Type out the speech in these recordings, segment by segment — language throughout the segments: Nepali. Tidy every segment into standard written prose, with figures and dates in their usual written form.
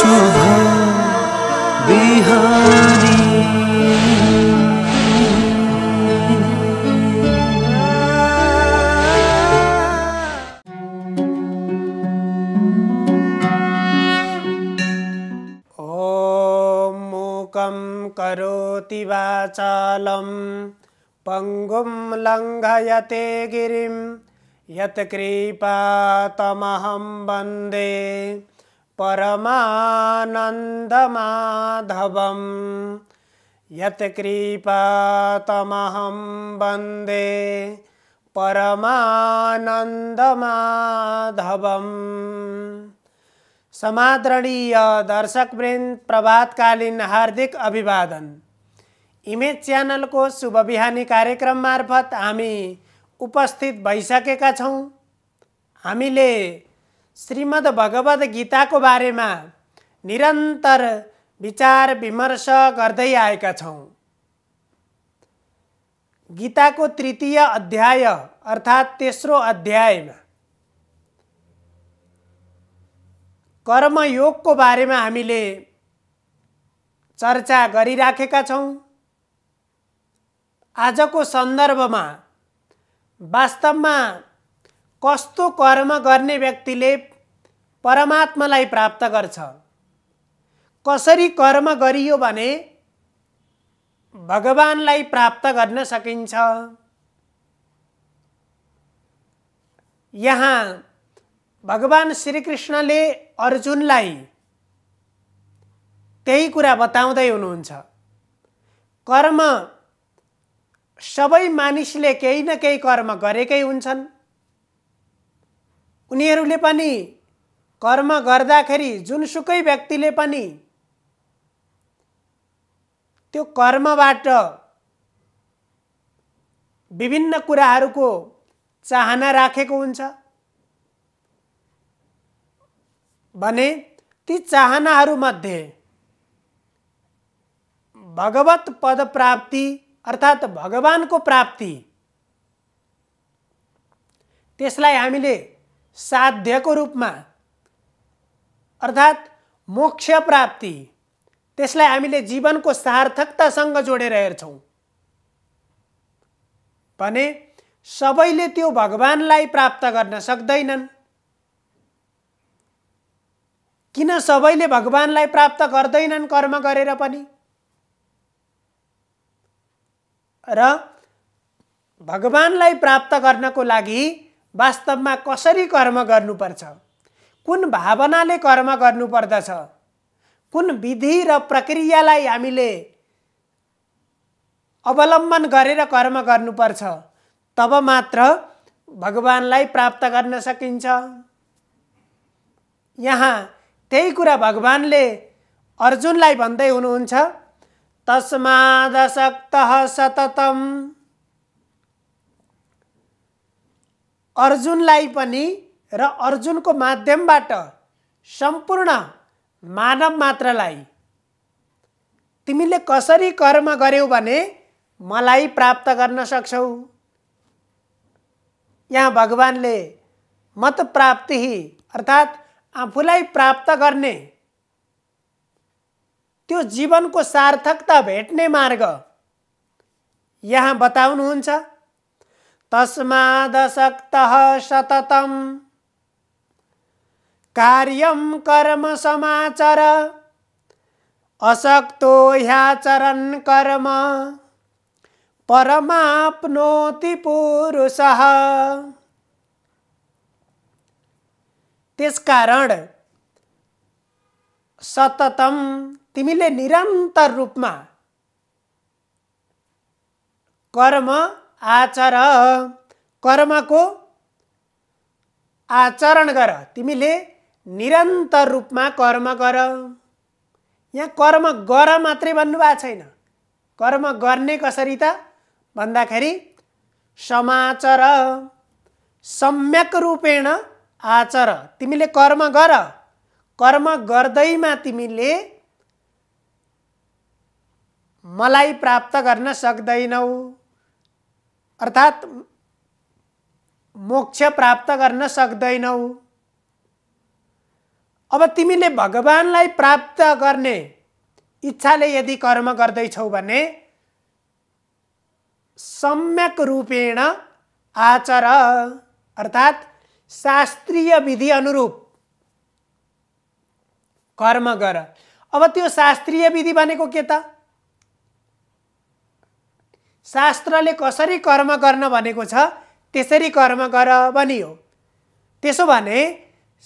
शुभ बिहानी। ॐ मूकं करोति वाचालं पंगुं लंघयते गिरिं यत्कृपातमहं वन्दे परमानन्दमाधवं। यत्कृपातमहं वन्दे परमानन्दमाधवम्। समादरणीय दर्शकवृन्द, प्रभातकालीन हार्दिक अभिवादन। इमेज च्यानल को शुभ बिहानी कार्यक्रम मार्फत हामी उपस्थित भइसकेका छौं। हामीले श्रीमद् भगवद गीता को बारेमा निरन्तर विचार विमर्श गर्दै आएका छौं। गीता को तृतीय अध्याय अर्थात तेस्रो अध्यायमा कर्मयोग को बारेमा हामीले चर्चा गरिराखेका छौं। आजको सन्दर्भमा वास्तवमा कस्तो कर्म गर्ने व्यक्तिले परमात्मालाई प्राप्त गर्छ, कसरी कर्म गरियो भने भगवानलाई प्राप्त गर्न सकिन्छ। यहाँ भगवान श्री कृष्णले अर्जुनलाई त्यही कुरा बताउँदै हुनुहुन्छ। कर्म सबै मानिसले केही न केही कर्म गरेकै हुन्छन्। उनीहरूले पनि कर्म गर्दाखेरि जुनसुकै व्यक्तिले पनि त्यो कर्मबाट विभिन्न कुराहरूको चाहना राखेको हुन्छ भने ती चाहनाहरूमध्ये भगवत पद प्राप्ति अर्थात भगवानको प्राप्ति, त्यसलाई हामीले साध्यको रूपमा अर्थात मोक्ष प्राप्ति, त्यसलाई हामीले जीवनको सार्थकतासँग जोडेर हेर्छौं भने सबैले त्यो भगवानलाई प्राप्त गर्न सक्दैनन्। किन सबैले भगवानलाई प्राप्त गर्दैनन् कर्म गरेर पनि? र भगवानलाई प्राप्त गर्नको लागि वास्तवमा कसरी कर्म गर्नुपर्छ, कुन भावनाले कर्म गर्नुपर्दछ, कुन विधि र प्रक्रियालाई हामीले अवलम्बन गरेर कर्म गर्नुपर्छ, तब मात्र भगवानलाई प्राप्त गर्न सकिन्छ। यहाँ त्यही कुरा भगवानले अर्जुनलाई भन्दै हुनुहुन्छ, तस्मादसक्तः सततम्। अर्जुनलाई पनि र अर्जुनको माध्यमबाट सम्पूर्ण मानव मात्रलाई तिमीले कसरी कर्म गर्यौ भने मलाई प्राप्त गर्न सक्छौ। यहाँ भगवानले मत प्राप्ति अर्थात आफूलाई प्राप्त गर्ने त्यो जीवनको सार्थकता भेट्ने मार्ग यहाँ बताउनुहुन्छ। तस्मादसक्तः सततम् कार्यं कर्म समाचर असक्तो ह्याचरन् कर्म परमाप्नोति पुरुषः। त्यसकारण सततम तिमीले निरन्तर रूपमा कर्म आचर, कर्मको आचरण गर। तिमीले निरन्तर रूपमा कर्म गर। यहाँ कर्म गर मात्रै भन्नुभएको छैन। कर्म गर्ने कसरी त भन्दाखेरि समाचर, सम्यक रूपेण आचर। तिमीले कर्म गर, कर्म गर्दैमा तिमीले मलाई प्राप्त गर्न सक्दैनौ अर्थात मोक्ष प्राप्त गर्न सक्दैनौ। अब तिमीले भगवानलाई प्राप्त गर्ने इच्छाले यदि कर्म गर्दैछौ भने सम्यक रूपेण आचर, अर्थात् शास्त्रीय विधि अनुरूप कर्म गर। अब त्यो शास्त्रीय विधि भनेको के त? शास्त्रले कसरी कर्म गर्न भनेको छ त्यसरी कर्म गर भनियो। त्यसो भने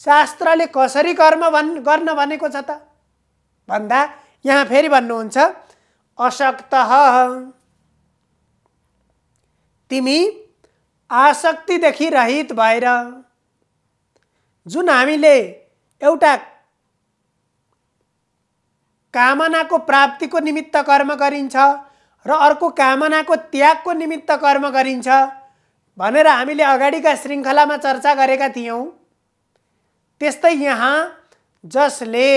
शास्त्रले कसरी कर्म गर्न भनेको छ त भन्दा यहाँ फेरि भन्नुहुन्छ असक्तः, तिमी आसक्तिदेखि रहित भएर, जुन हामीले एउटा कामनाको प्राप्तिको निमित्त कर्म गरिन्छ र अर्को कामनाको त्यागको निमित्त कर्म गरिन्छ भनेर हामीले अगाडिका श्रृङ्खलामा चर्चा गरेका थियौँ। त्यस्तै यहाँ जसले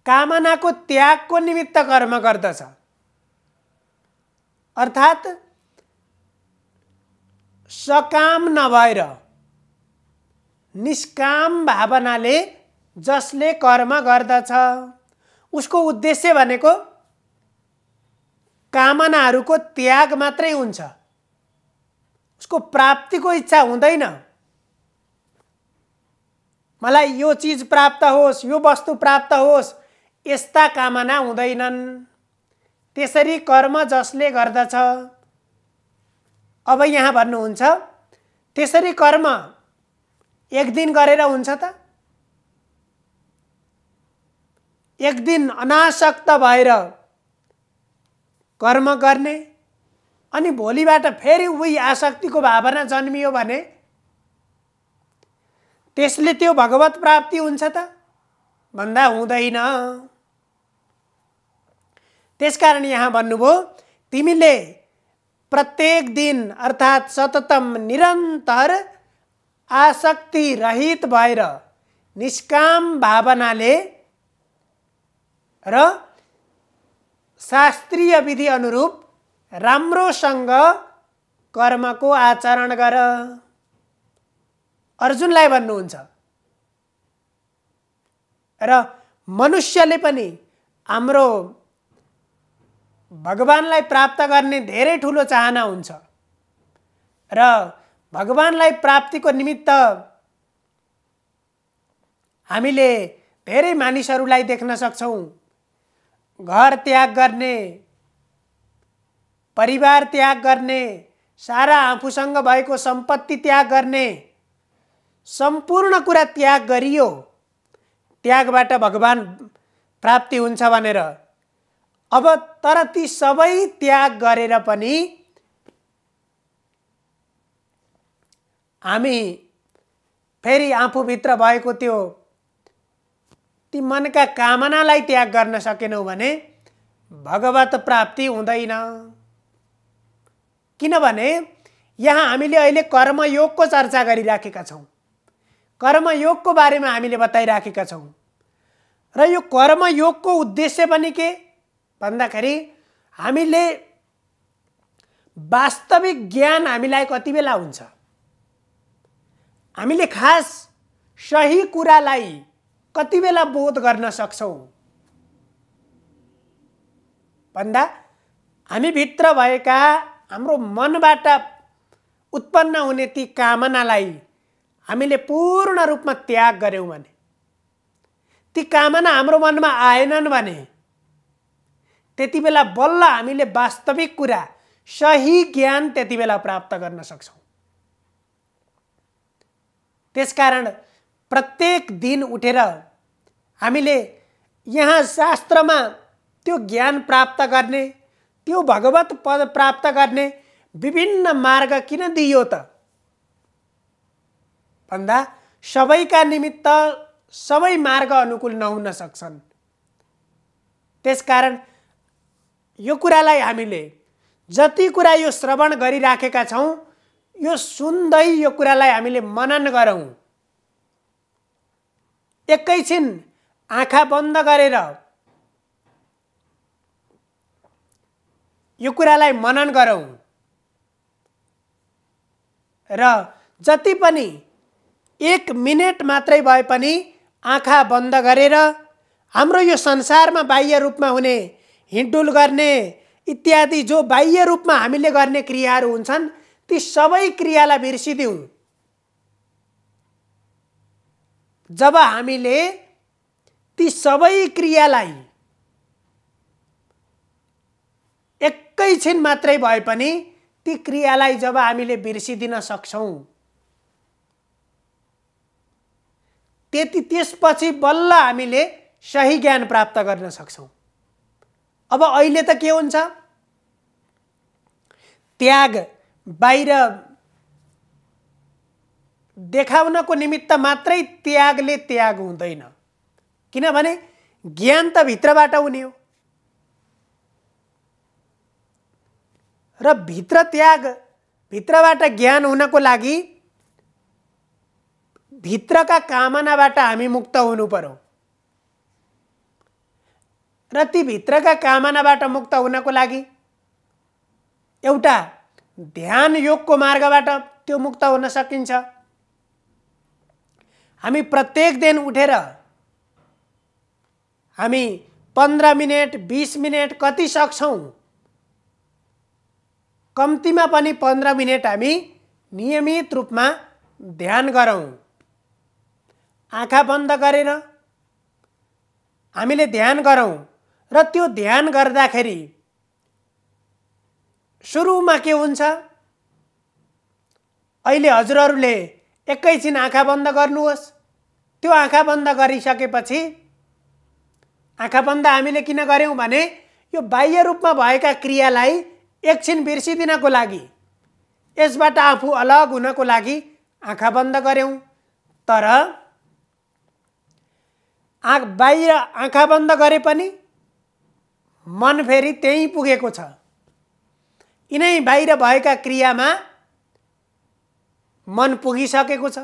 कामनाको त्यागको निमित्त कर्म गर्दछ, अर्थात् सकाम नभएर निष्काम भावनाले जसले कर्म गर्दछ उसको उद्देश्य भनेको कामनाहरूको त्याग मात्रै हुन्छ, उसको प्राप्तिको इच्छा हुँदैन। मलाई यो चीज प्राप्त होस्, यो वस्तु प्राप्त होस्, यस्ता कामना हुँदैनन्। त्यसरी कर्म जसले गर्दछ, अब यहाँ भन्नुहुन्छ त्यसरी कर्म एक दिन गरेर हुन्छ त? एक दिन अनासक्त भएर कर्म गर्ने अनि भोलिबाट फेरि उही आसक्तिको भावना जन्मियो भने त्यसले त्यो भगवत प्राप्ति हुन्छ त भन्दा हुँदैन। त्यसकारण यहाँ भन्नुभयो तिमीले प्रत्येक दिन अर्थात् सततम निरन्तर आसक्ति रहित भएर निष्काम भावनाले र शास्त्रीय विधि अनुरूप राम्रोसँग कर्मको आचरण गर। अर्जुनलाई भन्नुहुन्छ र मनुष्यले पनि हाम्रो भगवानलाई प्राप्त गर्ने धेरै ठुलो चाहना हुन्छ र भगवानलाई प्राप्तिको निमित्त हामीले धेरै मानिसहरूलाई देख्न सक्छौँ। घर त्याग गर्ने, परिवार त्याग गर्ने, सारा आफूसँग भएको सम्पत्ति त्याग गर्ने, सम्पूर्ण कुरा त्याग गरियो त्यागबाट भगवान प्राप्ति हुन्छ भनेर। अब तर ती सबै त्याग गरेर पनि हामी फेरि आफूभित्र भएको त्यो ती मनका कामनालाई त्याग गर्न सकेनौँ भने भगवत प्राप्ति हुँदैन। किनभने यहाँ हामीले अहिले कर्मयोगको चर्चा गरिराखेका छौँ, कर्मयोगको बारेमा हामीले बताइराखेका छौँ र यो कर्मयोगको उद्देश्य पनि के भन्दाखेरि हामीले वास्तविक ज्ञान हामीलाई कति बेला हुन्छ, हामीले खास सही कुरालाई कति बेला बोध गर्न सक्छौँ भन्दा हामी भित्र भएका हाम्रो मनबाट उत्पन्न हुने ती कामनालाई हामीले पूर्ण रूपमा त्याग गर्यौँ भने, ती कामना हाम्रो मनमा आएनन् भने त्यति बेला बल्ल हामीले वास्तविक कुरा सही ज्ञान त्यति बेला प्राप्त गर्न सक्छौँ। त्यसकारण प्रत्येक दिन उठेर हामीले यहाँ शास्त्रमा त्यो ज्ञान प्राप्त गर्ने, त्यो भगवत पद प्राप्त गर्ने विभिन्न मार्ग किन दिइयो त भन्दा सबैका निमित्त सबै मार्ग अनुकूल नहुन सक्छन्। त्यसकारण यो कुरालाई हामीले जति कुरा यो श्रवण गरिराखेका छौँ यो सुन्दै यो कुरालाई हामीले मनन गरौँ। एकैछिन आँखा बन्द गरेर यो कुरालाई मनन गरौँ र जति पनि 1 मिनेट मात्रै भए पनि आँखा बन्द गरेर हाम्रो यो संसारमा बाह्य रूपमा हुने हिँडडुल गर्ने इत्यादि जो बाह्य रूपमा हामीले गर्ने क्रियाहरू हुन्छन् ती सबै क्रियालाई बिर्सिदिउँ। जब हामीले ती सबै क्रियालाई एकैछिन मात्रै भए पनि ती क्रियालाई जब हामीले बिर्सिदिन सक्छौँ त्यसपछि बल्ल हामीले सही ज्ञान प्राप्त गर्न सक्छौँ। अब अहिले त के हुन्छ, त्याग बाहिर देखाउनको निमित्त मात्रै त्यागले त्याग हुँदैन, किनभने ज्ञान त भित्रबाट हुने हो र भित्रबाट ज्ञान हुनको लागि भित्रका कामनाबाट हामी मुक्त हुनु पर्यो र ती भित्रका कामनाबाट मुक्त हुनको लागि एउटा ध्यान योगको मार्गबाट त्यो मुक्त हुन सकिन्छ। हामी प्रत्येक दिन उठेर हामी 15 मिनेट 20 मिनेट कति सक्छौँ, कम्तीमा पनि 15 मिनेट हामी नियमित रूपमा ध्यान गरौँ। आँखा बन्द गरेर हामीले ध्यान गरौँ र त्यो ध्यान गर्दाखेरि सुरुमा के हुन्छ, अहिले हजुरहरूले एकैछिन आँखा बन्द गर्नुहोस्। त्यो आँखा बन्द गरिसकेपछि, आँखा बन्द हामीले किन गर्यौँ भने यो बाह्य रूपमा भएका क्रियालाई एकछिन बिर्सिदिनको लागि, यसबाट आफू अलग हुनको लागि आँखा बन्द गर्यौँ। तर बाहिर आँखा बन्द गरे पनि मन फेरि त्यहीँ पुगेको छ। यिनै बाहिर भएका क्रियामा मन पुगिसकेको छ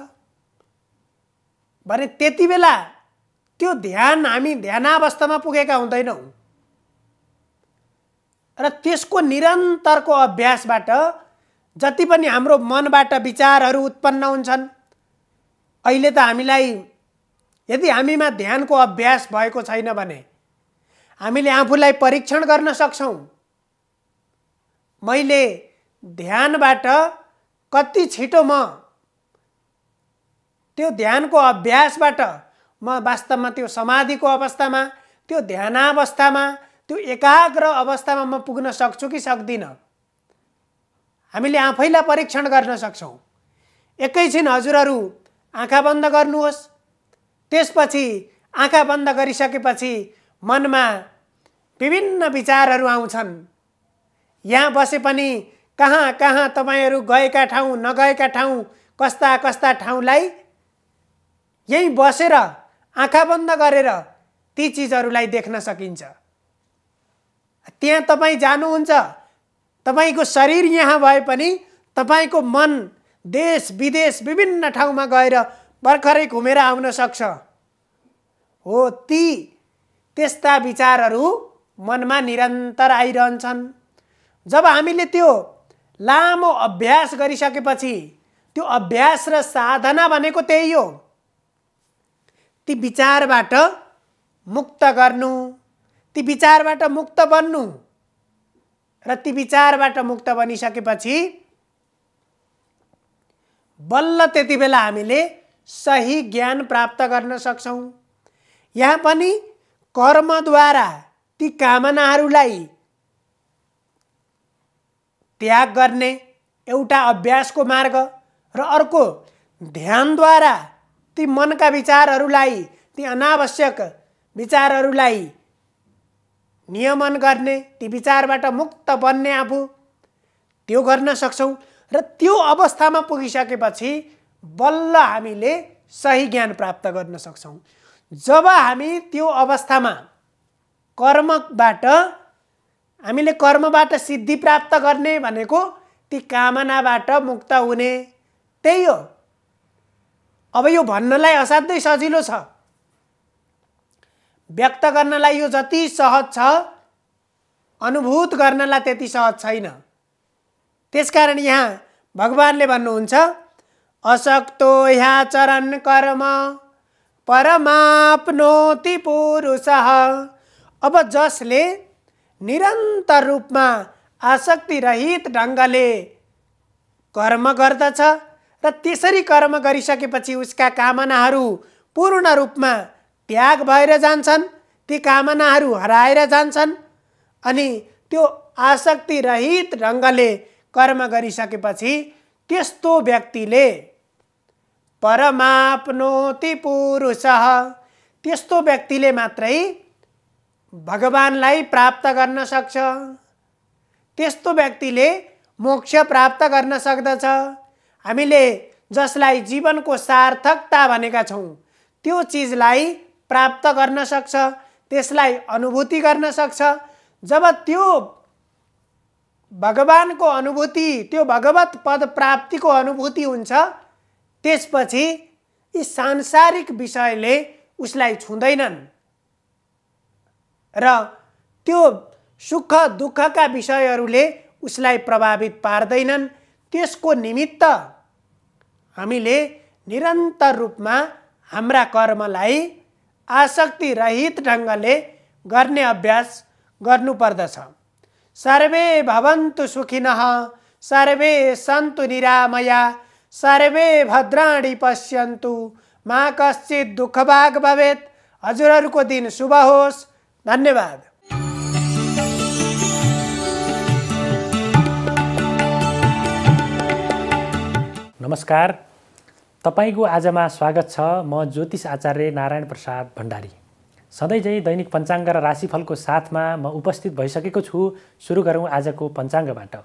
भने त्यति बेला त्यो ध्यान हामी ध्यानावस्थामा पुगेका हुँदैनौँ र त्यसको निरन्तरको अभ्यासबाट जति पनि हाम्रो मनबाट विचारहरू उत्पन्न हुन्छन्, अहिले त हामीलाई यदि हामीमा ध्यानको अभ्यास भएको छैन भने हामीले आफूलाई परीक्षण गर्न सक्छौँ। मैले ध्यानबाट कति छिटो म त्यो ध्यानको अभ्यासबाट म वास्तवमा त्यो समाधिको अवस्थामा, त्यो ध्यानावस्थामा, त्यो एकाग्र अवस्थामा म पुग्न सक्छु कि सक्दिनँ, हामीले आफैलाई परीक्षण गर्न सक्छौँ। एकैछिन हजुरहरू आँखा बन्द गर्नुहोस्। त्यसपछि आँखा बन्द गरिसकेपछि मनमा विभिन्न विचारहरू आउँछन्। यहाँ बसे पनि कहाँ कहाँ तपाईहरू गएका ठाउँ नगएका ठाउँ कस्ता कस्ता ठाउँलाई यही बसेर आँखा बन्द गरेर ती चिजहरूलाई देख्न सकिन्छ। त्यहाँ तपाईँ जानुहुन्छ, तपाईको शरीर यहाँ भए पनि तपाईको मन देश विदेश विभिन्न ठाउँमा गएर भर्खरै घुमेर आउन सक्छ। हो, त्यस्ता विचारहरू मनमा निरन्तर आइरहन्छन्। जब हामीले त्यो लामो अभ्यास गरिसकेपछि, त्यो अभ्यास र साधना भनेको त्यही हो, ती विचारबाट मुक्त गर्नु, ती विचारबाट मुक्त बन्नु र ती विचारबाट मुक्त बनिसकेपछि बल्ल त्यति बेला हामीले सही ज्ञान प्राप्त गर्न सक्छौँ। यहाँ पनि कर्मद्वारा ती कामनाहरूलाई त्याग गर्ने एउटा अभ्यासको मार्ग र अर्को ध्यानद्वारा ती मनका विचारहरूलाई, ती अनावश्यक विचारहरूलाई नियमन गर्ने, ती विचारबाट मुक्त बन्ने आफू त्यो गर्न सक्छौँ। र त्यो अवस्थामा पुगिसकेपछि बल्ल हामीले सही ज्ञान प्राप्त गर्न सक्छौँ। जब हामी त्यो अवस्थामा हामीले कर्मबाट सिद्धि प्राप्त गर्ने भनेको ती कामनाबाट मुक्त हुने, त्यही हो। अब यो भन्नलाई असाध्यै सजिलो छ, व्यक्त गर्नलाई यो जति सहज छ अनुभूत गर्नलाई त्यति सहज छैन। त्यसकारण यहाँ भगवानले भन्नुहुन्छ असक्तो ह्याचरन् कर्म परमाप्नोति पुरुषः। अब जसले निरन्तर रूपमा आसक्ति रहित ढङ्गले कर्म गर्दछ र त्यसरी कर्म गरिसकेपछि उसका कामनाहरू पूर्ण रूपमा त्याग भएर जान्छन्, ती कामनाहरू हराएर जान्छन्, अनि त्यो आसक्ति रहित ढङ्गले कर्म गरिसकेपछि त्यस्तो व्यक्तिले परमाप्नोति पुरुषः, त्यस्तो व्यक्तिले मात्रै भगवानलाई प्राप्त गर्न सक्छ, त्यस्तो व्यक्तिले मोक्ष प्राप्त गर्न सक्दछ। हामीले जसलाई जीवनको सार्थकता भनेका छौँ त्यो चिजलाई प्राप्त गर्न सक्छ, त्यसलाई अनुभूति गर्न सक्छ। जब त्यो भगवानको अनुभूति, त्यो भगवत पद प्राप्तिको अनुभूति हुन्छ, त्यसपछि यी सांसारिक विषयले उसलाई छुँदैनन् र त्यो सुख दुःखका विषयहरूले उसलाई प्रभावित पार्दैनन्। त्यसको निमित्त हामीले निरन्तर रूपमा हाम्रा कर्मलाई आसक्ति रहित ढङ्गले गर्ने अभ्यास गर्नुपर्दछ। सर्वे भवन्तु सुखिनः, सर्वे सन्तु निरामया, सर्वे भद्राणि पश्यन्तु, मा कश्चित् दुःखभाग् भवेत्। हजुरहरूको दिन शुभ होस्। धन्यवाद। नमस्कार, तपाईको आजमा स्वागत छ। म ज्योतिष आचार्य नारायण प्रसाद भण्डारी। सधैँ चाहिँ दैनिक पञ्चाङ्ग र राशिफलको साथमा म उपस्थित भइसकेको छु। सुरु गरौँ आजको पञ्चाङ्गबाट।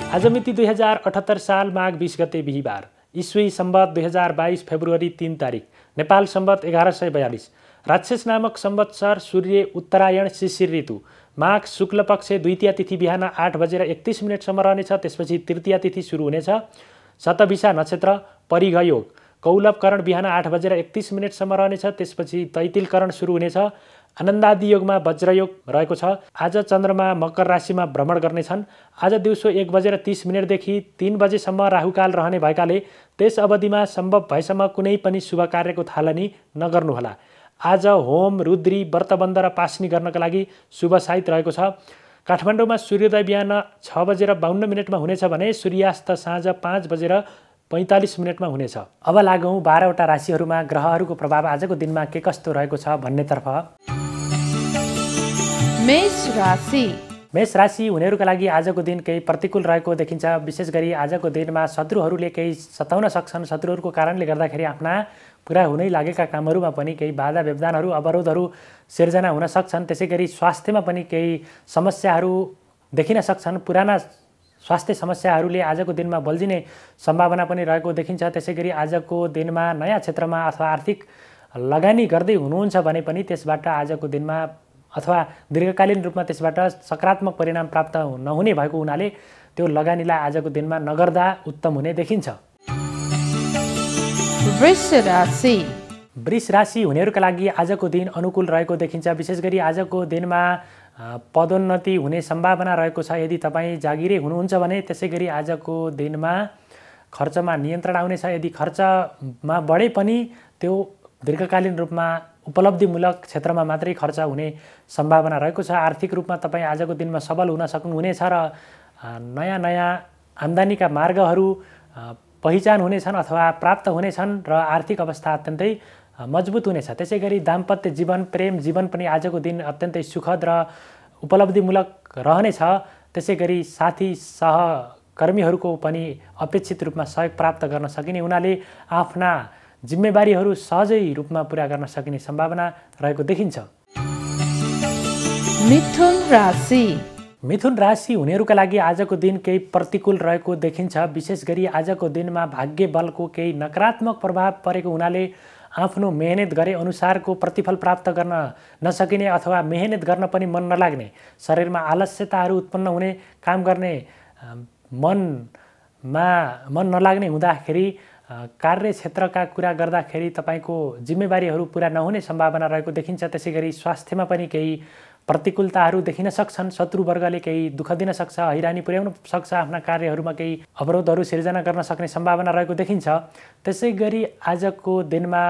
आज मिति 2078 साल माघ 20 गते बिहीबार, ईस्वी सम्वत 2022 फेब्रुअरी 3 तारिक, नेपाल सम्वत 1142, राक्षस नामक संवत्सर, सूर्य उत्तरायण, शिशिर ऋतु, माघ शुक्ल पक्ष द्वितीया तिथि बिहान 8:31 सम्म रहनेछ। त्यसपछि तृतीया तिथि सुरु हुनेछ। शतभिषा नक्षत्र, परिघ योग, कौलभ करण बिहान 8:31 सम्म रहनेछ। त्यसपछि तैतिल करण सुरु हुनेछ। आनन्दादि योगमा वज्रयोग रहेको छ। आज चन्द्रमा मकर राशिमा भ्रमण गर्नेछन्। आज दिउँसो 1:30 देखि 3 बजेसम्म राहुकाल रहने भएकाले त्यस अवधिमा सम्भव भएसम्म कुनै पनि शुभ कार्यको थालनी नगर्नुहोला। आज होम, रुद्री, व्रतबन्ध र पासनी गर्नका लागि शुभ साइत रहेको छ। काठमाडौँमा सूर्योदय बिहान 6:52 हुनेछ भने सूर्यास्त साँझ 5:45 हुनेछ। अब लागौँ 12वटा राशिहरूमा ग्रहहरूको प्रभाव आजको दिनमा के कस्तो रहेको छ भन्नेतर्फ। मेष राशि हुनेहरूका लागि आजको दिन केही प्रतिकूल रहेको देखिन्छ। विशेष गरी आजको दिनमा शत्रुहरूले केही सताउन सक्छन्। शत्रुहरूको कारणले गर्दाखेरि आफ्ना पुरा हुनै लागेका कामहरूमा पनि केही बाधा व्यवधानहरू, अवरोधहरू सिर्जना हुन सक्छन्। त्यसै गरी स्वास्थ्यमा पनि केही समस्याहरू देखिन सक्छन्। पुराना स्वास्थ्य समस्याहरूले आजको दिनमा बल्झिने सम्भावना पनि रहेको देखिन्छ। त्यसै गरी आजको दिनमा नयाँ क्षेत्रमा अथवा आर्थिक लगानी गर्दै हुनुहुन्छ भने पनि त्यसबाट आजको दिनमा अथवा दीर्घकालीन रूपमा त्यसबाट सकारात्मक परिणाम प्राप्त नहुने भएको हुनाले त्यो लगानीलाई आजको दिनमा नगर्दा उत्तम हुने देखिन्छ। वृष राशि हुनेहरूका लागि आजको दिन अनुकूल रहेको देखिन्छ। विशेष गरी आजको दिनमा पदोन्नति हुने सम्भावना रहेको छ। यदि तपाईँ जागिरे हुनुहुन्छ भने त्यसै गरी आजको दिनमा खर्चमा नियन्त्रण आउनेछ। यदि खर्चमा बढे पनि त्यो दीर्घकालीन रूपमा उपलब्धिमूलक क्षेत्रमा मात्रै खर्च हुने सम्भावना रहेको छ। आर्थिक रूपमा तपाईँ आजको दिनमा सबल हुन सक्नुहुनेछ र नयाँ नयाँ आम्दानीका मार्गहरू पहिचान हुनेछन् अथवा प्राप्त हुनेछन् र आर्थिक अवस्था अत्यन्तै मजबुत हुनेछ। त्यसै गरी दाम्पत्य जीवन, प्रेम जीवन पनि आजको दिन अत्यन्तै सुखद र उपलब्धिमूलक रहनेछ। त्यसै गरी साथी सहकर्मीहरूको पनि अपेक्षित रूपमा सहयोग प्राप्त गर्न सकिने हुनाले आफ्ना जिम्मेवारीहरू सहजै रूपमा पुरा गर्न सकिने सम्भावना रहेको देखिन्छ। मिथुन राशि हुनेहरूका लागि आजको दिन केही प्रतिकूल रहेको देखिन्छ। विशेष गरी आजको दिनमा भाग्य बलको केही नकारात्मक प्रभाव परेको हुनाले आफ्नो मेहनत गरे अनुसारको प्रतिफल प्राप्त गर्न नसकिने अथवा मेहनत गर्न पनि मन नलाग्ने, शरीरमा आलस्यताहरू उत्पन्न हुने, काम गर्ने मन नलाग्ने हुँदाखेरि, कार्यक्षेत्रका कुरा गर्दाखेरि तपाईँको जिम्मेवारीहरू पुरा नहुने सम्भावना रहेको देखिन्छ। त्यसै गरी स्वास्थ्यमा पनि केही प्रतिकूलताहरू देखिन सक्छन्। शत्रुवर्गले केही दुःख दिन सक्छ, हैरानी पुर्याउन सक्छ, आफ्ना कार्यहरूमा केही अवरोधहरू सिर्जना गर्न सक्ने सम्भावना रहेको देखिन्छ। त्यसै गरी आजको दिनमा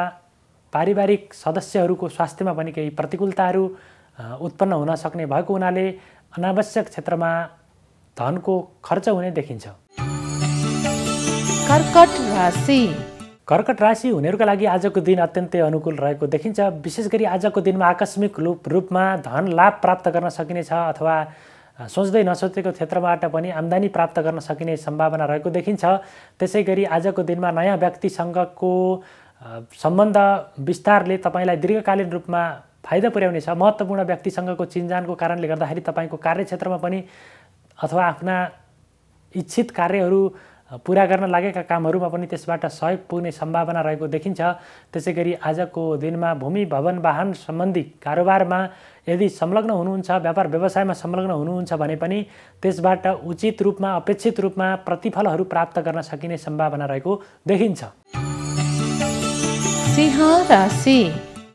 पारिवारिक सदस्यहरूको स्वास्थ्यमा पनि केही प्रतिकूलताहरू उत्पन्न हुन सक्ने भएको हुनाले अनावश्यक क्षेत्रमा धनको खर्च हुने देखिन्छ। कर्कट राशि। कर्कट राशि हुनेहरूका लागि आजको दिन अत्यन्तै अनुकूल रहेको देखिन्छ। विशेष गरी आजको दिनमा आकस्मिक रूपमा धन लाभ प्राप्त गर्न सकिनेछ अथवा सोच्दै नसोचेको क्षेत्रबाट पनि आम्दानी प्राप्त गर्न सकिने सम्भावना रहेको देखिन्छ। त्यसै गरी आजको दिनमा नयाँ व्यक्तिसँगको सम्बन्ध विस्तारले तपाईँलाई दीर्घकालीन रूपमा फाइदा पुर्याउनेछ। महत्त्वपूर्ण व्यक्तिसँगको चिन्जानको कारणले गर्दाखेरि तपाईँको कार्यक्षेत्रमा पनि अथवा आफ्ना इच्छित कार्यहरू पुरा गर्न लागेका कामहरूमा पनि त्यसबाट सहयोग पुग्ने सम्भावना रहेको देखिन्छ। त्यसै गरी आजको दिनमा भूमि भवन वाहन सम्बन्धी कारोबारमा यदि संलग्न हुनुहुन्छ, व्यापार व्यवसायमा संलग्न हुनुहुन्छ भने पनि त्यसबाट उचित रूपमा अपेक्षित रूपमा प्रतिफलहरू प्राप्त गर्न सकिने सम्भावना रहेको देखिन्छ। सिंह राशि।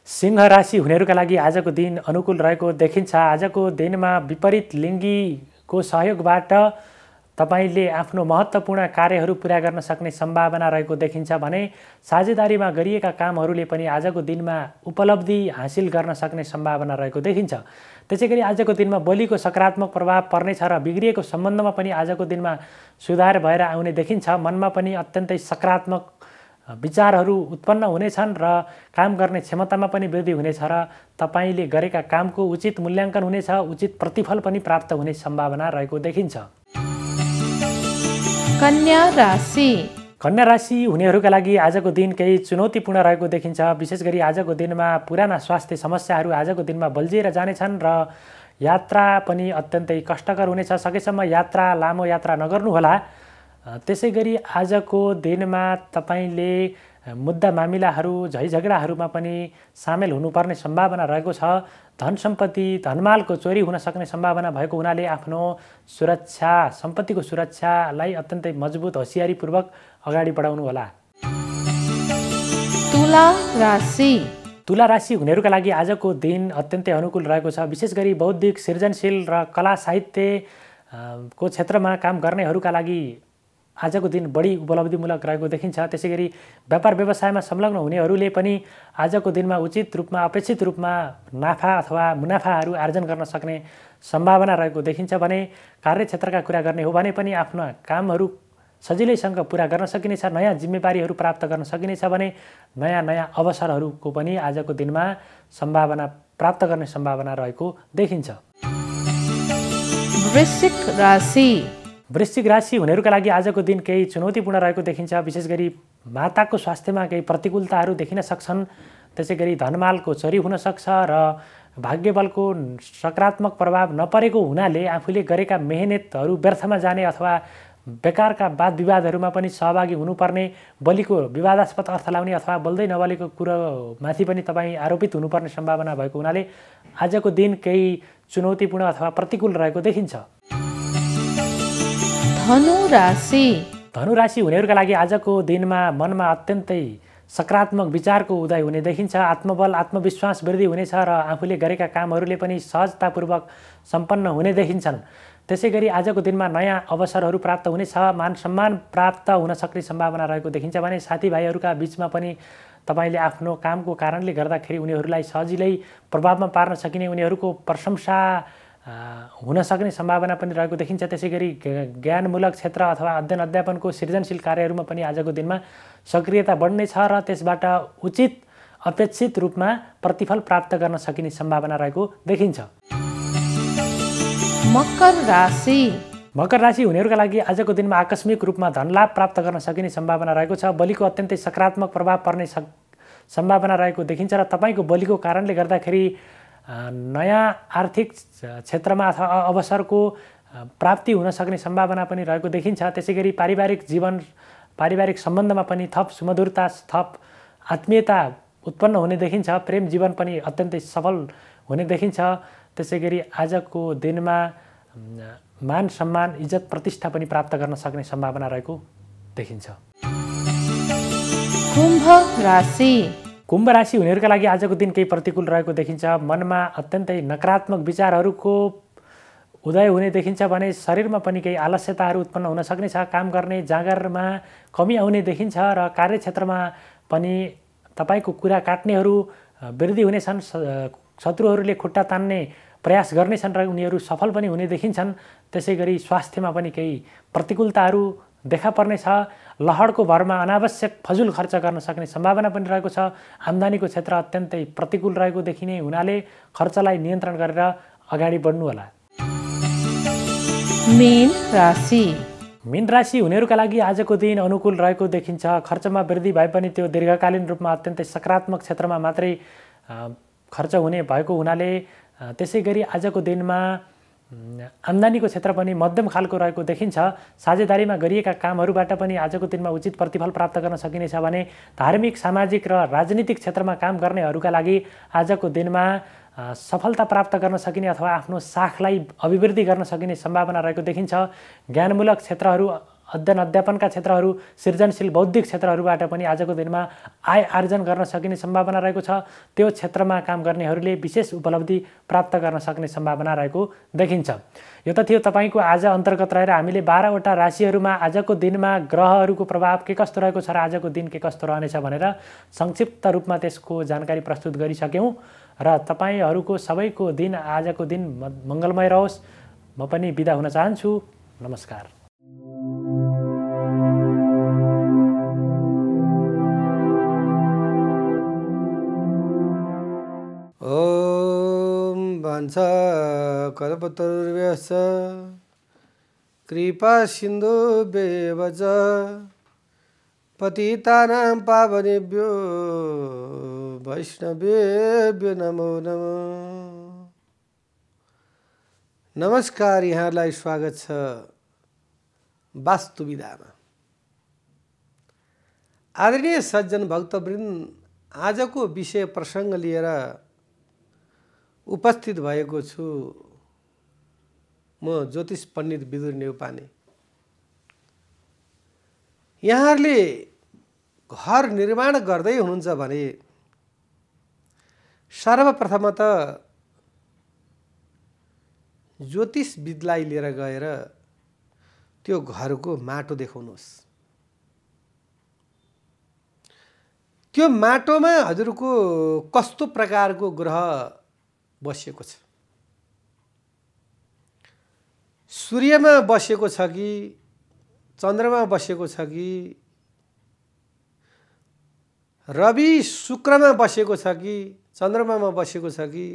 सिंह राशि हुनेहरूका लागि आजको दिन अनुकूल रहेको देखिन्छ। आजको दिनमा विपरीत लिङ्गीको सहयोगबाट तपाईले आफ्नो महत्त्वपूर्ण कार्यहरू पुरा गर्न सक्ने सम्भावना रहेको देखिन्छ भने साझेदारीमा गरिएका कामहरूले पनि आजको दिनमा उपलब्धि हासिल गर्न सक्ने सम्भावना रहेको देखिन्छ। त्यसैगरी आजको दिनमा बलिको सकारात्मक प्रभाव पर्नेछ र बिग्रिएको सम्बन्धमा पनि आजको दिनमा सुधार भएर आउने देखिन्छ। मनमा पनि अत्यन्तै सकारात्मक विचारहरू उत्पन्न हुनेछन् र काम गर्ने क्षमतामा पनि वृद्धि हुनेछ र तपाईले गरेका कामको उचित मूल्याङ्कन हुनेछ, उचित प्रतिफल पनि प्राप्त हुने सम्भावना रहेको देखिन्छ। कन्या राशि। कन्या राशि हुनेहरूका लागि आजको दिन केही चुनौतीपूर्ण रहेको देखिन्छ। विशेष गरी आजको दिनमा पुराना स्वास्थ्य समस्याहरू आजको दिनमा बल्झिएर जानेछन् र यात्रा पनि अत्यन्तै कष्टकर हुनेछ। सकेसम्म लामो यात्रा नगर्नुहोला। त्यसै गरी आजको दिनमा तपाईले मुद्दा मामिलाहरू झैझगडाहरूमा पनि सामेल हुनुपर्ने सम्भावना रहेको छ। धन सम्पत्ति धनमालको चोरी हुन सक्ने सम्भावना भएको हुनाले आफ्नो सुरक्षा सम्पत्तिको सुरक्षालाई अत्यन्तै मजबुत होसियारीपूर्वक अगाडि बढाउनु होला। तुला राशि। तुला राशि हुनेहरूका लागि आजको दिन अत्यन्तै अनुकूल रहेको छ। विशेष गरी बौद्धिक सृजनशील र कला साहित्यको क्षेत्रमा काम गर्नेहरूका लागि आजको दिन बढी उपलब्धिमूलक रहेको देखिन्छ। त्यसैगरी व्यापार व्यवसायमा संलग्न हुनेहरूले पनि आजको दिनमा उचित रूपमा अपेक्षित रूपमा नाफा अथवा मुनाफाहरू आर्जन गर्न सक्ने सम्भावना रहेको देखिन्छ भने कार्यक्षेत्रका कुरा गर्ने हो भने पनि आफ्ना कामहरू सजिलैसँग पुरा गर्न सकिनेछ। नयाँ जिम्मेवारीहरू प्राप्त गर्न सकिनेछ भने नयाँ अवसरहरूको पनि आजको दिनमा सम्भावना प्राप्त गर्ने सम्भावना रहेको देखिन्छ। वृश्चिक राशि। वृश्चिक राशि हुनेहरूका लागि आजको दिन केही चुनौतीपूर्ण रहेको देखिन्छ। विशेष गरी माताको स्वास्थ्यमा केही प्रतिकूलताहरू देखिन सक्छन्। त्यसै गरी धनमालको चोरी हुन सक्छ र भाग्यबलको सकारात्मक प्रभाव नपरेको हुनाले आफूले गरेका मेहनतहरू व्यर्थमा जाने अथवा बेकारका वाद विवादहरूमा पनि सहभागी हुनुपर्ने, बलिको विवादास्पद अर्थ लाउने अथवा बोल्दै नबलेको कुरोमाथि पनि तपाईँ आरोपित हुनुपर्ने सम्भावना भएको हुनाले आजको दिन केही चुनौतीपूर्ण अथवा प्रतिकूल रहेको देखिन्छ। धनु राशि। धनु राशि हुनेहरूका लागि आजको दिनमा मनमा अत्यन्तै सकारात्मक विचारको उदय हुने देखिन्छ। आत्मबल आत्मविश्वास वृद्धि हुनेछ र आफूले गरेका कामहरूले पनि सहजतापूर्वक सम्पन्न हुने देखिन्छन्। त्यसै गरी आजको दिनमा नयाँ अवसरहरू प्राप्त हुनेछ। मान सम्मान प्राप्त हुन सक्ने सम्भावना रहेको देखिन्छ भने साथीभाइहरूका बिचमा पनि तपाईले आफ्नो कामको कारणले गर्दाखेरि उनीहरूलाई सजिलै प्रभावमा पार्न सकिने, उनीहरूको प्रशंसा हुन सक्ने सम्भावना पनि रहेको देखिन्छ। त्यसै गरी ज्ञानमूलक क्षेत्र अथवा अध्ययन अध्यापनको सृजनशील कार्यहरूमा पनि आजको दिनमा सक्रियता बढ्नेछ र त्यसबाट उचित अपेक्षित रूपमा प्रतिफल प्राप्त गर्न सकिने सम्भावना रहेको देखिन्छ। मकर राशि। मकर राशि हुनेहरूका लागि आजको दिनमा आकस्मिक रूपमा धनलाभ प्राप्त गर्न सकिने सम्भावना रहेको छ। बलिको अत्यन्तै सकारात्मक प्रभाव पर्ने सम्भावना रहेको देखिन्छ र तपाईँको बलिको कारणले गर्दाखेरि नयाँ आर्थिक क्षेत्रमा अथवा अवसरको प्राप्ति हुन सक्ने सम्भावना पनि रहेको देखिन्छ। त्यसैगरी पारिवारिक सम्बन्धमा पनि थप सुमधुरता, थप आत्मीयता उत्पन्न हुने देखिन्छ। प्रेम जीवन पनि अत्यन्तै सफल हुने देखिन्छ। त्यसैगरी आजको दिनमा मान सम्मान इज्जत प्रतिष्ठा पनि प्राप्त गर्न सक्ने सम्भावना रहेको देखिन्छ। कुम्भ राशि। कुम्भ राशि हुनेहरूका लागि आजको दिन केही प्रतिकूल रहेको देखिन्छ। मनमा अत्यन्तै नकारात्मक विचारहरूको उदय हुने देखिन्छ भने शरीरमा पनि केही आलस्यताहरू उत्पन्न हुन सक्नेछ। काम गर्ने जाँगरमा कमी आउने देखिन्छ र कार्यक्षेत्रमा पनि तपाईँको कुरा काट्नेहरू वृद्धि हुनेछन्। शत्रुहरूले खुट्टा तान्ने प्रयास गर्नेछन् र उनीहरू सफल पनि हुने देखिन्छन्। त्यसै गरी स्वास्थ्यमा पनि केही प्रतिकूलताहरू देखा पर्नेछ। लहरको भरमा अनावश्यक फजुल खर्च गर्न सक्ने सम्भावना पनि रहेको छ। आम्दानीको क्षेत्र अत्यन्तै प्रतिकूल रहेको देखिने हुनाले खर्चलाई नियन्त्रण गरेर अगाडि बढ्नुहोला। मीन राशि। मीन राशि हुनेहरूका लागि आजको दिन अनुकूल रहेको देखिन्छ। खर्चमा वृद्धि भए पनि त्यो दीर्घकालीन रूपमा अत्यन्तै सकारात्मक क्षेत्रमा मात्रै खर्च हुने भएको हुनाले त्यसै गरी आजको दिनमा आम्दानीको क्षेत्र पनि मध्यम खालको रहेको देखिन्छ। साझेदारीमा गरिएका कामहरूबाट पनि आजको दिनमा उचित प्रतिफल प्राप्त गर्न सकिनेछ भने धार्मिक, सामाजिक र राजनीतिक क्षेत्रमा काम गर्नेहरूका लागि आजको दिनमा सफलता प्राप्त गर्न सकिने अथवा आफ्नो साखलाई अभिवृद्धि गर्न सकिने सम्भावना रहेको देखिन्छ। ज्ञानमूलक क्षेत्रहरू, अध्ययन अध्यापनका क्षेत्रहरू, सृजनशील बौद्धिक क्षेत्रहरूबाट पनि आजको दिनमा आय आर्जन गर्न सकिने सम्भावना रहेको छ। त्यो क्षेत्रमा काम गर्नेहरूले विशेष उपलब्धि प्राप्त गर्न सक्ने सम्भावना रहेको देखिन्छ। यो त थियो तपाईँको आज अन्तर्गत रहेर हामीले 12वटा राशिहरूमा आजको दिनमा ग्रहहरूको प्रभाव के कस्तो रहेको छ र आजको दिन के कस्तो रहनेछ भनेर संक्षिप्त रूपमा त्यसको जानकारी प्रस्तुत गरिसक्यौँ र तपाईँहरूको सबैको दिन आजको दिन मङ्गलमय रहोस्। म पनि बिदा हुन चाहन्छु। नमस्कार। ओम भन्छ कल्पतरुर्भ्यश्च कृपा सिन्धुभ्येव च पतितानां पावनेभ्यो वैष्णवेभ्यो नमो नमः। नमस्कार, यहाँलाई स्वागत छ वास्तु विधामा। आदरणीय सज्जन भक्तवृन्द, आजको विषय प्रसङ्ग लिएर उपस्थित भएको छु। म ज्योतिष पण्डित विदुर नेउपाने। यहाँहरूले घर निर्माण गर्दै हुनुहुन्छ भने सर्वप्रथम त ज्योतिषविदलाई लिएर गएर त्यो घरको माटो देखाउनुहोस्। त्यो माटोमा हजुरको कस्तो प्रकारको ग्रह बसेको छ, सूर्यमा बसेको छ कि चन्द्रमा बसेको छ कि रवि शुक्रमा बसेको छ कि चन्द्रमामा बसेको छ कि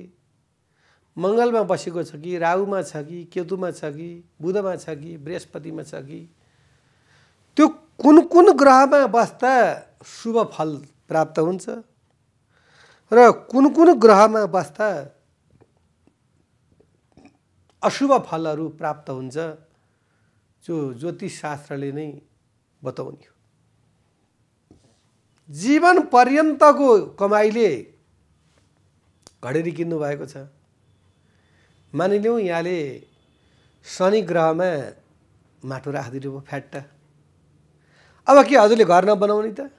मङ्गलमा बसेको छ कि राहुमा छ कि केतुमा छ कि बुधमा छ कि बृहस्पतिमा छ कि त्यो कुन कुन ग्रहमा बस्दा शुभ फल प्राप्त हुन्छ र कुन कुन ग्रहमा बस्दा अशुभ फलहरू प्राप्त हुन्छ, जो ज्योतिष शास्त्रले नै बताउने हो। जीवन पर्यन्तको कमाइले घडेरी किन्नु भएको छ। मानिलिउँ यहाँले शनि ग्रहमा माटो राखिदिनु भयो फ्याट्ट। अब के हजुरले घर नबनाउने त?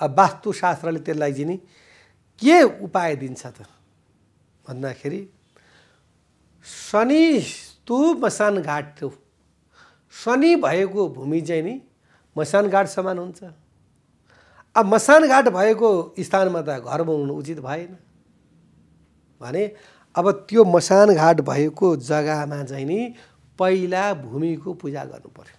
अब वास्तुशास्त्रले त्यसलाई चाहिँ नि के उपाय दिन्छ त भन्दाखेरि शनि तु मसान घाट थियो। शनि भएको भूमि चाहिँ नि मसान घाट समान हुन्छ। अब मसान घाट भएको स्थानमा त घर बनाउनु उचित भएन भने अब त्यो मसान घाट भएको जग्गामा चाहिँ नि पहिला भूमिको पूजा गर्नु पर्यो।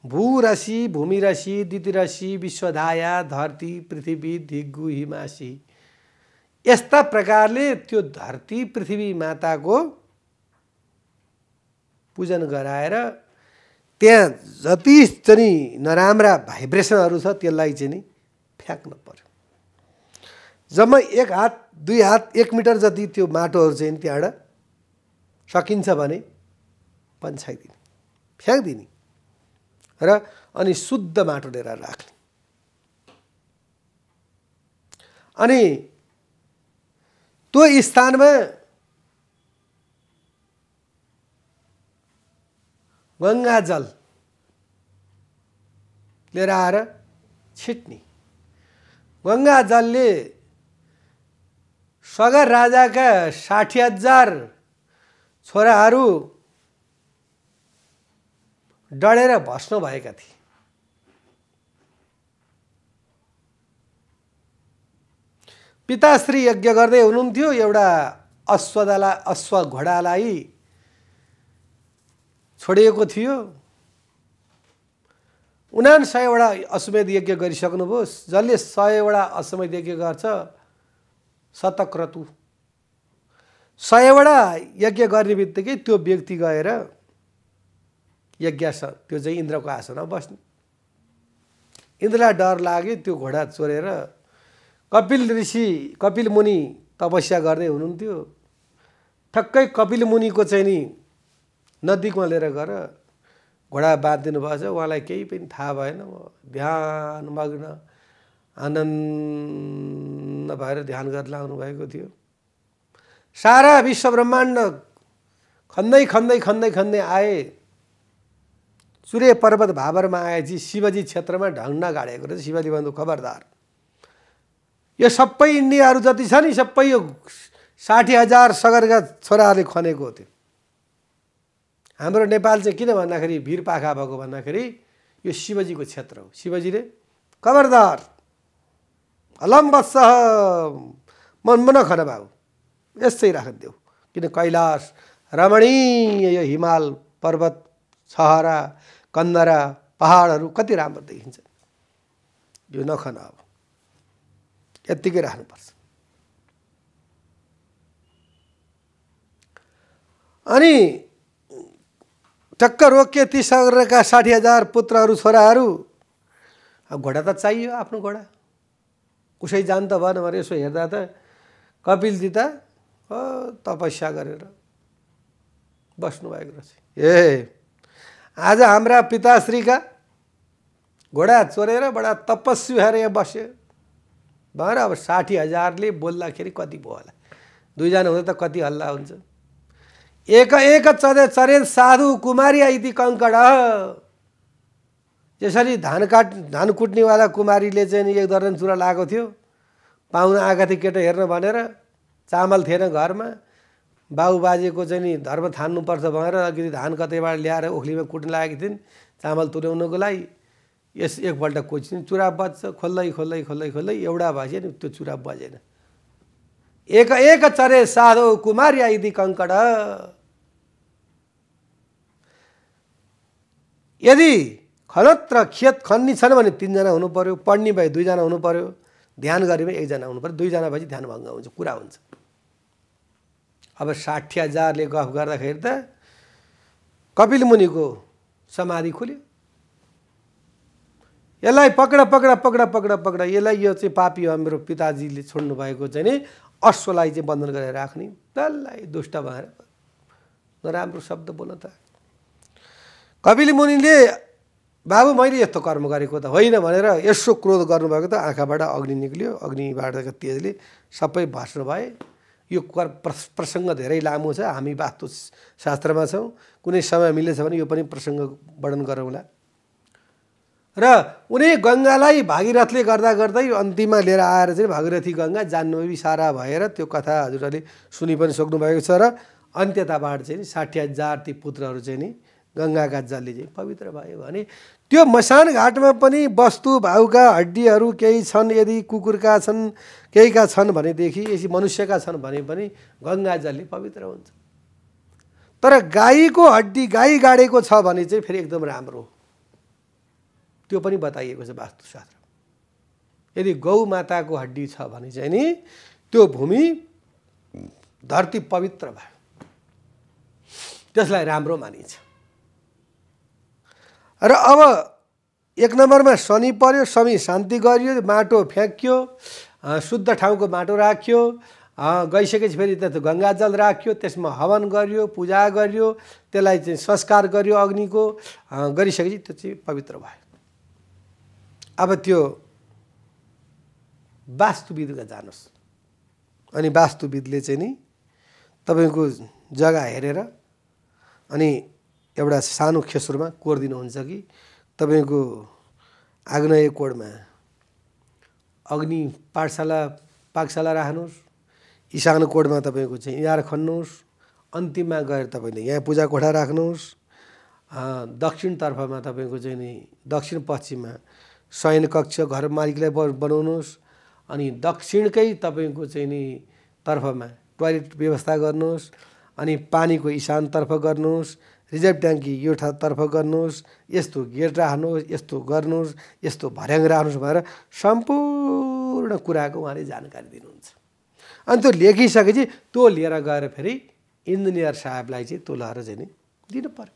भू राशि, भूमि राशि, दिति राशि, विश्वधाया, धरती, पृथ्वी, धिगु, हिमासी, यस्ता प्रकारले त्यो धरती पृथ्वी माताको पूजन गराएर त्यहाँ जति चाहिँ नराम्रा भाइब्रेसनहरू छ त्यसलाई चाहिँ नि फ्याँक्नु पर्यो। जम्मा 1 हात 2 हात 1 मिटर जति त्यो माटोहरू चाहिँ त्यहाँबाट सकिन्छ भने पन्छाइदिने, फ्याँक्दिने र अनि शुद्ध माटो लिएर राख्ने। अनि त्यो स्थानमा गङ्गा जल लिएर आएर छिट्ने। गङ्गा जलले सगर राजाका 60,000 छोराहरू डढेर भस्म भएका थिए। पिताश्री यज्ञ गर्दै हुनुहुन्थ्यो। एउटा अश्व घोडालाई छोडिएको थियो। 99वटा अश्वमेध यज्ञ गरिसक्नुभयो। जसले 100वटा अश्वमेध यज्ञ गर्छ शतक्रतु। 100वटा यज्ञ गर्ने बित्तिकै त्यो व्यक्ति गएर यज्ञ त्यो चाहिँ इन्द्रको आसनमा बस्ने। इन्द्रलाई डर लाग्यो। त्यो घोडा चोरेर कपिल मुनि तपस्या गर्दै हुनुहुन्थ्यो। ठक्कै कपिल मुनिको चाहिँ नि नजिकमा लिएर गएर घोडा बाँधिदिनु भएछ। उहाँलाई केही पनि थाहा भएन। ध्यान मग्न आनन्द भएर ध्यान गर्न लाग्नु भएको थियो। सारा विश्व ब्रह्माण्ड खन्दै आए। सूर्य पर्वत भावरमा आएपछि शिवजी क्षेत्रमा ढङ्ना गाडेको रहेछ। शिवजी भन्नु खबरदार, यो सबै इन्डियाहरू जति छ नि सबै यो 60,000 सगरका छोराहरूले खनेको हो। त्यो हाम्रो नेपाल चाहिँ किन भन्दाखेरि वीर पाखा भएको भन्दाखेरि यो शिवजीको क्षेत्र हो। शिवजीले खबरदार अलम बत्सह मन नखन बाबु, यसै राखिदेऊ। किन कैलाश रमणीय यो हिमाल पर्वत सहरा कन्दरा पहाडहरू कति राम्रो देखिन्छ। यो नखन, अब यत्तिकै राख्नुपर्छ। अनि टक्क रोके ती सगरका 60,000 पुत्रहरू छोराहरू। अब घोडा त चाहियो, आफ्नो घोडा उसै जान त भएन भनेर यसो हेर्दा त कपिलजी त तपस्या गरेर बस्नुभएको रहेछ। आज हाम्रा पिताश्रीका घोडा चोरेर बडा तपस्वी भएर यहाँ बस्यो भनेर अब 60,000ले बोल्दाखेरि कति भयो होला। 2 जना हुँदा त कति हल्ला हुन्छ। एक चरे साधु कुमारी आइति कङ्कड। यसरी धान कुट्नेवाला कुमारीले चाहिँ एक दर्जन चुरा लगाएको थियो। पाहुना आएका थिए केटा हेर्न भनेर। चामल थिएन घरमा। बाउ बाजेको चाहिँ नि धर्म थान्नुपर्छ भनेर अघि धान कतैबाट ल्याएर ओखलीमा कुट्न लागेकी थिइन् चामल तुल्याउनको लागि। यस एकपल्ट कोचिन चुरा बज्छ। खोल्दै एउटा भएपछि नि त्यो चुरा बजेन। एक चरे साधु कुमारी आइदी कङ्कड। यदि खनत र खेत खन्नी छन् भने 3 जना हुनु पर्यो। पढ्ने भए 2 जना हुनु पर्यो। ध्यान गर्ने भए 1 जना हुनु पर्यो। 2 जना भएपछि ध्यान भङ्ग हुन्छ, कुरा हुन्छ। अब 60,000ले गफ गर्दाखेरि त कपिल मुनिको समाधि खुल्यो। यसलाई पक्ड यसलाई यो चाहिँ पापी हो मेरो पिताजीले छोड्नु भएको चाहिँ नि अश्वलाई चाहिँ बन्धन गरेर राख्ने। त्यसलाई दुष्ट भएर नराम्रो शब्द बोल्न त। कपिल मुनिले बाबु मैले यस्तो कर्म गरेको त होइन भनेर यसो क्रोध गर्नुभएको त आँखाबाट अग्नि निक्ल्यो। अग्निबाट तेजले सबै भस्म भए। यो प्रसङ्ग धेरै लामो छ। हामी वास्तु शास्त्रमा छौँ। कुनै समय मिलेछ भने यो पनि प्रसङ्ग वर्णन गरौँला। र उनी गङ्गालाई भागीरथले गर्दै अन्तिममा लिएर आएर चाहिँ भागीरथी गङ्गा जाह्नवी सारा भएर त्यो कथा हजुरहरूले सुनि पनि सक्नुभएको छ। र अन्त्यताबाट चाहिँ 60,000 ती पुत्रहरू चाहिँ नि गङ्गाका जलले चाहिँ पवित्र भयो भने त्यो मसान घाटमा पनि वस्तु भाउका हड्डीहरू केही छन्। यदि कुकुरका छन् केहीका छन् भनेदेखि यदि मनुष्यका छन् भने पनि गङ्गा जलले पवित्र हुन्छ। तर गाईको हड्डी गाई गाडेको छ भने चाहिँ फेरि एकदम राम्रो हो। त्यो पनि बताइएको छ वास्तुशास्त्र। यदि गौ माताको हड्डी छ भने चाहिँ नि त्यो भूमि धरती पवित्र भयो, त्यसलाई राम्रो मानिन्छ। र अब 1 नम्बरमा शनि पर्यो। शनि शान्ति गरियो, माटो फ्याँक्यो, शुद्ध ठाउँको माटो राख्यो। गइसकेपछि फेरि त्यो गङ्गाजल राख्यो। त्यसमा हवन गरियो, पूजा गरियो, त्यसलाई चाहिँ संस्कार गरियो अग्निको। गरिसकेपछि त्यो चाहिँ पवित्र भयो। अब त्यो वास्तुविदमा जानुहोस्। अनि वास्तुविदले चाहिँ नि तपाईँको जग्गा हेरेर अनि एउटा सानो खेसुरमा कोरिदिनुहुन्छ कि तपाईँको आग्नेय कोणमा अग्नि पाकशाला राख्नुहोस्, ईशान कोणमा तपाईँको चाहिँ इनार खन्नुहोस्, अन्तिममा गएर तपाईँले यहाँ पूजा कोठा राख्नुहोस्, दक्षिणतर्फमा तपाईँको चाहिँ नि दक्षिण पश्चिममा शयन कक्ष घर मालिकलाई बनाउनुहोस्, अनि दक्षिणकै तपाईँको चाहिँ नि तर्फमा टोयलेट व्यवस्था गर्नुहोस्, अनि पानीको ईशानतर्फ गर्नुहोस्, रिजर्भ ट्याङ्की यो तर्फ गर्नुहोस्, यस्तो गेट राख्नुहोस्, यस्तो गर्नुहोस्, यस्तो भर्याङ राख्नुहोस् भनेर सम्पूर्ण कुराको उहाँले जानकारी दिनुहुन्छ। अनि त्यो लेखिसकेपछि त्यो लिएर गएर फेरि इन्जिनियर साहबलाई चाहिँ त्यो लगाएर चाहिँ नि दिनु पर्यो।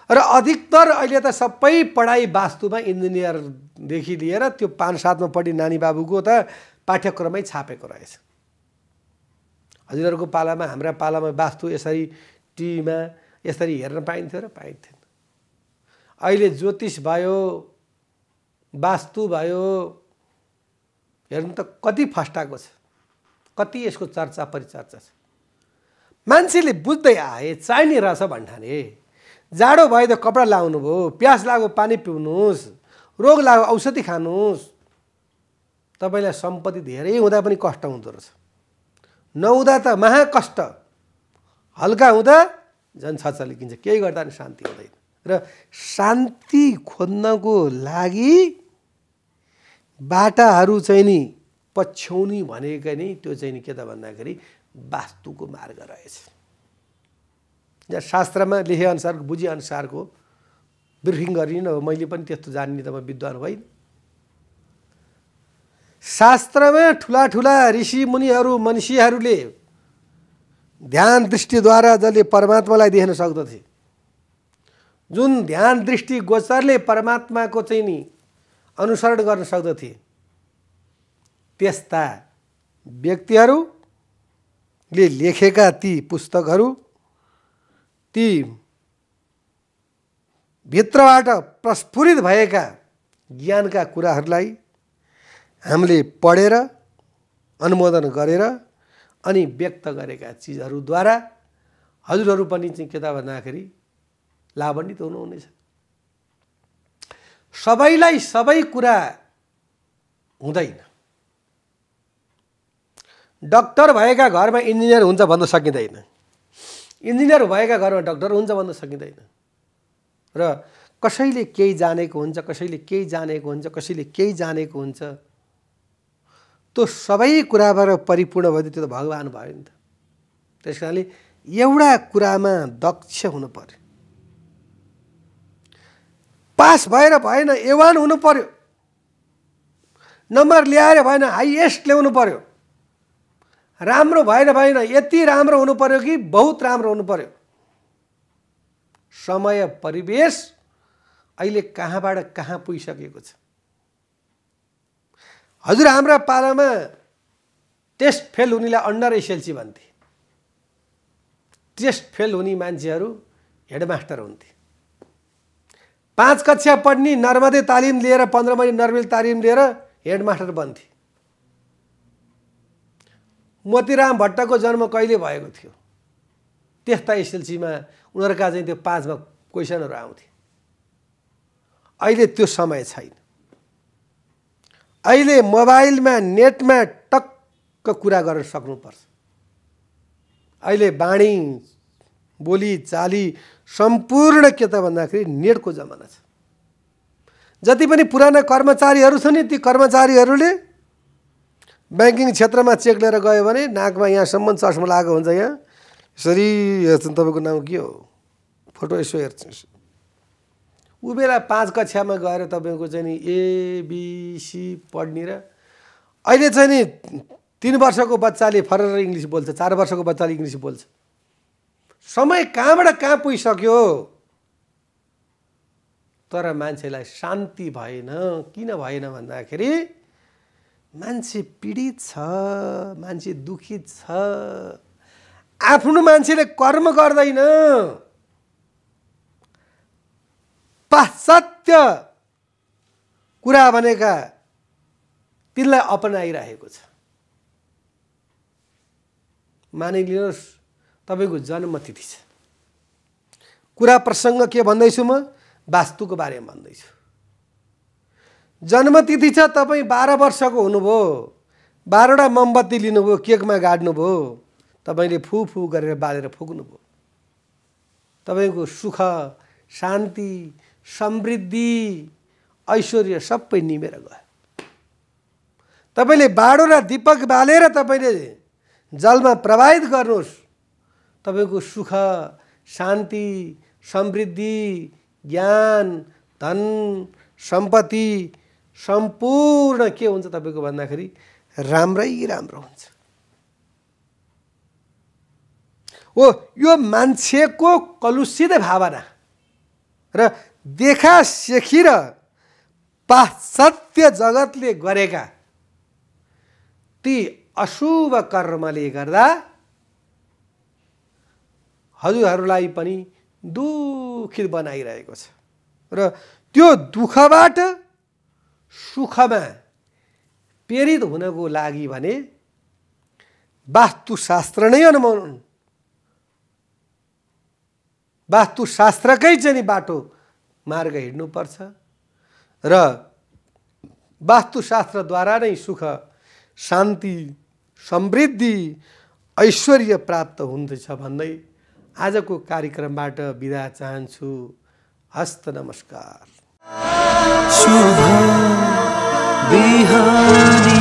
र अधिकतर अहिले त सबै पढाइ वास्तुमा इन्जिनियरदेखि लिएर त्यो 5-7मा पढ्ने नानी बाबुको त पाठ्यक्रमै छापेको रहेछ। हजुरहरूको पालामा हाम्रा पालामा वास्तु यसरी टिभीमा यसरी हेर्न पाइन्थ्यो र पाइन्थेन। अहिले ज्योतिष भयो, वास्तु भयो, हेर्नु त कति फस्टाएको छ, कति यसको चर्चा परिचर्चा छ। मान्छेले बुझ्दै आए चाहिने रहेछ भन्ठाने। जाडो भयो त कपडा लाउनु भयो, प्यास लाग्यो पानी पिउनुहोस्, रोग लाग्यो औषधि खानुहोस्। तपाईँलाई सम्पत्ति धेरै हुँदा पनि कष्ट हुँदो रहेछ, नहुँदा त महाकष्ट, हल्का हुँदा झन् छचलिकिन्छ, केही गर्दा पनि शान्ति हुँदैन। र शान्ति खोज्नको लागि बाटाहरू चाहिँ नि पछ्याउनी भनेको नि त्यो चाहिँ नि के त भन्दाखेरि वास्तुको मार्ग रहेछ। यहाँ शास्त्रमा लेखेअनुसार बुझेअनुसारको ब्रिफिङ गरिनु हो, मैले पनि त्यस्तो जान्ने त म विद्वान होइन। शास्त्रमा ठुला ठुला ऋषि मुनिहरू मनीषीहरूले ध्यान दृष्टिद्वारा जसले परमात्मालाई देख्न सक्दथे, जुन ध्यान दृष्टि गोचरले परमात्माको चाहिँ नि अनुसरण गर्न सक्दथे, त्यस्ता व्यक्तिहरूले लेखेका ती पुस्तकहरू, ती भित्रबाट प्रस्फुरित भएका ज्ञानका कुराहरूलाई हामीले पढेर अनुमोदन गरेर अनि व्यक्त गरेका चिजहरूद्वारा हजुरहरू पनि चाहिँ के त भन्दाखेरि लाभान्वित हुनुहुनेछ। सबैलाई सबै कुरा हुँदैन। डाक्टर भएका घरमा इन्जिनियर हुन्छ भन्न सकिँदैन, इन्जिनियर भएका घरमा डाक्टर हुन्छ भन्न सकिँदैन। र कसैले केही जानेको हुन्छ, कसैले केही जानेको हुन्छ, कसैले केही जानेको हुन्छ। त्यो सबै कुराबाट परिपूर्ण भयो त्यो त भगवान भयो नि त। त्यस कारणले एउटा कुरामा दक्ष हुनु पर्यो, पास भएर भएन A1 हुनु पर्यो, नम्बर ल्याएर भएन हाइएस्ट ल्याउनु पर्यो, राम्रो भएन यति राम्रो हुनु पर्यो कि बहुत राम्रो हुनु पर्यो। समय परिवेश अहिले कहाँबाट कहाँ पुगिसकेको छ। हजुर हाम्रा पालामा टेस्ट फेल हुनेलाई अन्डर एसएलसी भन्थे, टेस्ट फेल हुने मान्छेहरू हेडमास्टर हुन्थे। 5 कक्षा पढ्ने नर्मदे तालिम लिएर 15 महिना नर्मल तालिम लिएर हेडमास्टर बन्थे। मोतीराम भट्टको जन्म कहिले भएको थियो, त्यस्ता एसएलसीमा उनीहरूका चाहिँ त्यो 5मा क्वेसनहरू आउँथे। अहिले त्यो समय छैन। अहिले मोबाइलमा नेटमा टक्क कुरा गर्न सक्नुपर्छ। अहिले बाणी बोली चाली सम्पूर्ण के त भन्दाखेरि नेटको जमाना छ। जति पनि पुराना कर्मचारीहरू छन् नि, ती कर्मचारीहरूले ब्याङ्किङ क्षेत्रमा चेक लिएर गयो भने नाकमा यहाँसम्म चस्मा लागेको हुन्छ, यहाँ यसरी हेर्छन्। तपाईँको नाम के हो, फोटो यसो हेर्छ। ऊ बेला 5 कक्षामा गएर तपाईँको चाहिँ नि ABC पढ्ने र अहिले चाहिँ नि 3 वर्षको बच्चाले फरर इङ्ग्लिस बोल्छ, 4 वर्षको बच्चाले इङ्ग्लिस बोल्छ। समय कहाँबाट कहाँ पुगिसक्यो। तर मान्छेलाई शान्ति भएन। किन भएन भन्दाखेरि मान्छे पीडित छ, मान्छे दुखित छ। आफ्नो मान्छेले कर्म गर्दैन, पाश्चात्य कुरा भनेका तिनलाई अपनाइरहेको छ। मानिलिनुहोस् तपाईँको जन्मतिथि छ, कुरा प्रसङ्ग के भन्दैछु म, वास्तुको बारेमा भन्दैछु। जन्मतिथि छ, तपाईँ 12 वर्षको हुनुभयो, 12वटा मोमबत्ती लिनुभयो, केकमा गाड्नुभयो, तपाईँले फु फु गरेर बालेर फुक्नुभयो। तपाईँको सुख, शान्ति, समृद्धि, ऐश्वर्य सबै निमेर गयो। तपाईँले बाडो र दीपक बालेर तपाईँले जलमा प्रवाहित गर्नुहोस्, तपाईँको सुख, शान्ति, समृद्धि, ज्ञान, धन, सम्पत्ति सम्पूर्ण के हुन्छ तपाईँको भन्दाखेरि राम्रै राम्रो हुन्छ। हो, यो मान्छेको कलुषित भावना र देखासेखी र पाश्चात्य जगतले गरेका ती अशुभ कर्मले गर्दा हजुरहरूलाई पनि दुखित बनाइरहेको छ। र त्यो दुःखबाट सुखमा प्रेरित हुनको लागि भने वास्तुशास्त्र नै अनुमोदन, वास्तुशास्त्रकै चाहिँ बाटो मार्ग हिँड्नुपर्छ र वास्तुशास्त्रद्वारा नै सुख, शान्ति, समृद्धि, ऐश्वर्य प्राप्त हुँदैछ भन्दै आजको कार्यक्रमबाट बिदा चाहन्छु। हस्त नमस्कार। शुभ बिहानी।